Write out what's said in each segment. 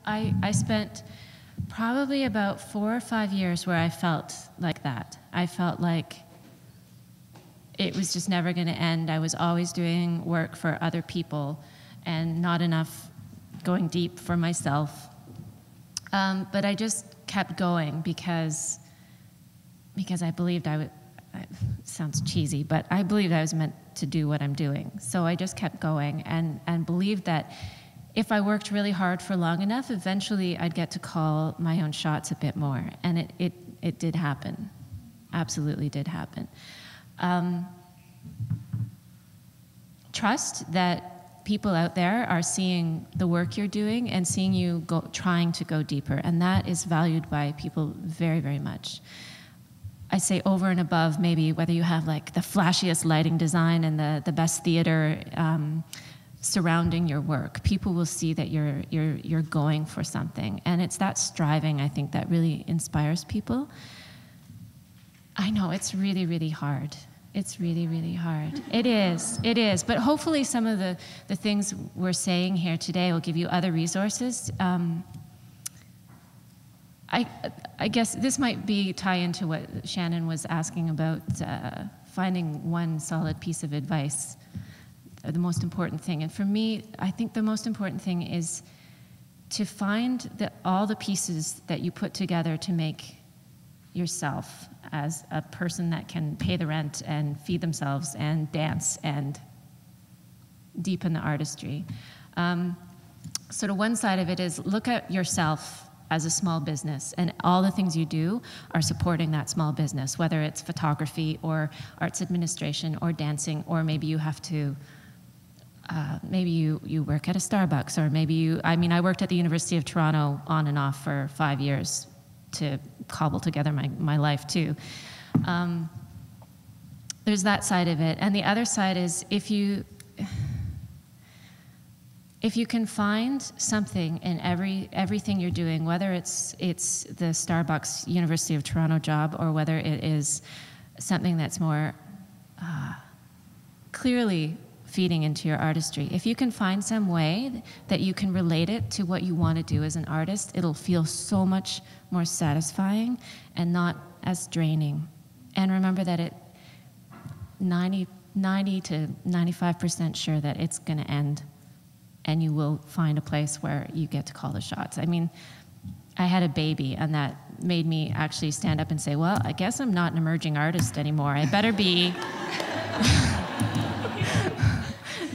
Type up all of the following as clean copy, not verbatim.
I spent probably about 4 or 5 years where I felt like that. I felt like it was just never going to end. I was always doing work for other people and not enough going deep for myself. But I just kept going because I believed I would. It sounds cheesy, but I believed I was meant to do what I'm doing. So I just kept going and believed that if I worked really hard for long enough, eventually I'd get to call my own shots a bit more. And it did happen. Absolutely did happen. Trust that people out there are seeing the work you're doing and seeing you trying to go deeper. And that is valued by people very, very much. I say over and above maybe whether you have like the flashiest lighting design and the best theater surrounding your work. People will see that you're going for something. And it's that striving, I think, that really inspires people. I know, it's really, really hard. It's really, really hard. It is. But hopefully some of the things we're saying here today will give you other resources. I guess this might tie into what Shannon was asking about finding one solid piece of advice, the most important thing. And for me, I think the most important thing is to find all the pieces that you put together to make yourself as a person that can pay the rent and feed themselves and dance and deepen the artistry. Sort of one side of it is look at yourself as a small business, and all the things you do are supporting that small business, whether it's photography or arts administration or dancing, or maybe you have to, maybe you work at a Starbucks, or maybe I worked at the University of Toronto on and off for 5 years to cobble together my life too. There's that side of it. And the other side is if you can find something in everything you're doing, whether it's the Starbucks University of Toronto job or whether it is something that's more clearly feeding into your artistry, if you can find some way that you can relate it to what you want to do as an artist, it'll feel so much more satisfying and not as draining. And remember that 90 to 95% sure that it's going to end, and you will find a place where you get to call the shots. I mean, I had a baby, and that made me actually stand up and say, well, I guess I'm not an emerging artist anymore. I better be,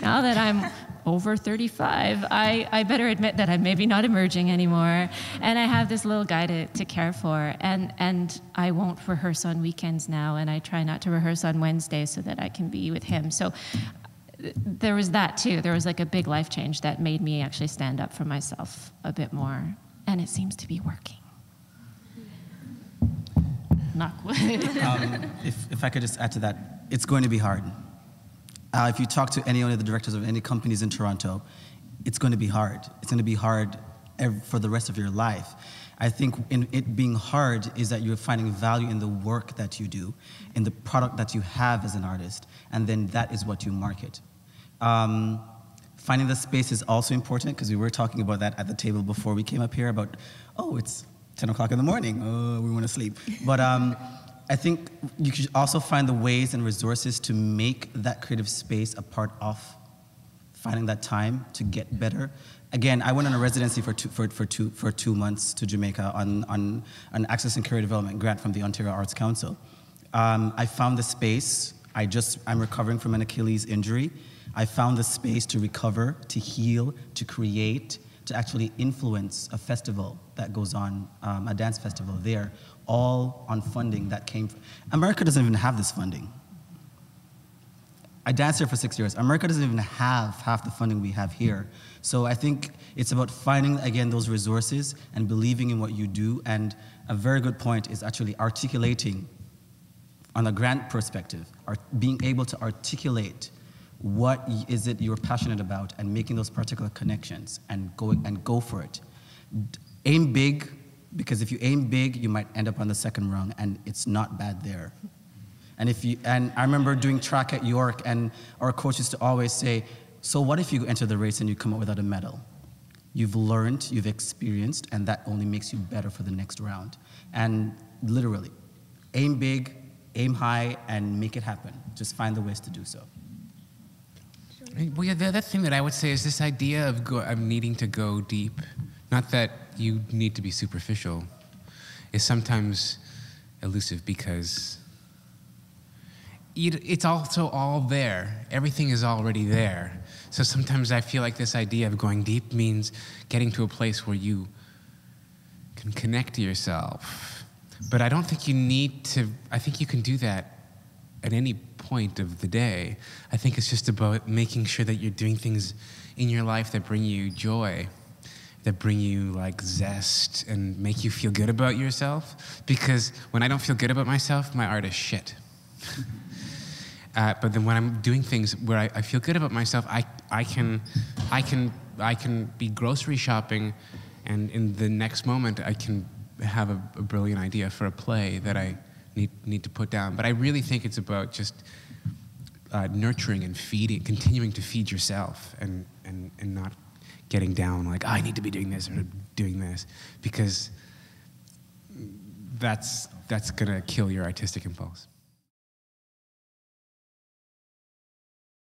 now that I'm over 35, I better admit that I'm maybe not emerging anymore. And I have this little guy to care for, and I won't rehearse on weekends now, and I try not to rehearse on Wednesdays so that I can be with him. So there was that too. There was like a big life change that made me actually stand up for myself a bit more, and it seems to be working. Knock wood. If I could just add to that, it's going to be hard. If you talk to any of the directors of any companies in Toronto, it's going to be hard. It's going to be hard for the rest of your life. I think in it being hard is that you're finding value in the work that you do, in the product that you have as an artist, and then that is what you market. Finding the space is also important, because we were talking about that at the table before we came up here about, oh, it's 10 o'clock in the morning, oh, we want to sleep. But I think you should also find the ways and resources to make that creative space a part of finding that time to get better. Again, I went on a residency for 2 months to Jamaica on an Access and Career Development grant from the Ontario Arts Council. I found the space. I'm recovering from an Achilles injury. I found the space to recover, to heal, to create, to actually influence a festival that goes on, a dance festival there, all on funding that came from. America doesn't even have this funding. I danced here for 6 years. America doesn't even have half the funding we have here. So I think it's about finding, again, those resources and believing in what you do. And a very good point is actually articulating, on a grant perspective, being able to articulate what is it you're passionate about and making those particular connections and go for it. Aim big, because if you aim big, you might end up on the second rung, and it's not bad there. And I remember doing track at York, and our coach used to always say, so what if you enter the race and you come up without a medal? You've learned, you've experienced, and that only makes you better for the next round. And literally, aim big, aim high, and make it happen. Just find the ways to do so. Well, yeah, the other thing that I would say is this idea of needing to go deep, not that you need to be superficial, is sometimes elusive because it's also all there. Everything is already there. So sometimes I feel like this idea of going deep means getting to a place where you can connect to yourself. But I don't think you need to, I think you can do that at any point of the day. I think it's just about making sure that you're doing things in your life that bring you joy, that bring you like zest and make you feel good about yourself. Because when I don't feel good about myself, my art is shit. But then when I'm doing things where I feel good about myself, I can be grocery shopping, and in the next moment I can have a brilliant idea for a play that I need to put down. But I really think it's about just nurturing and feeding, continuing to feed yourself, and not getting down like, I need to be doing this or doing this, because that's gonna kill your artistic impulse.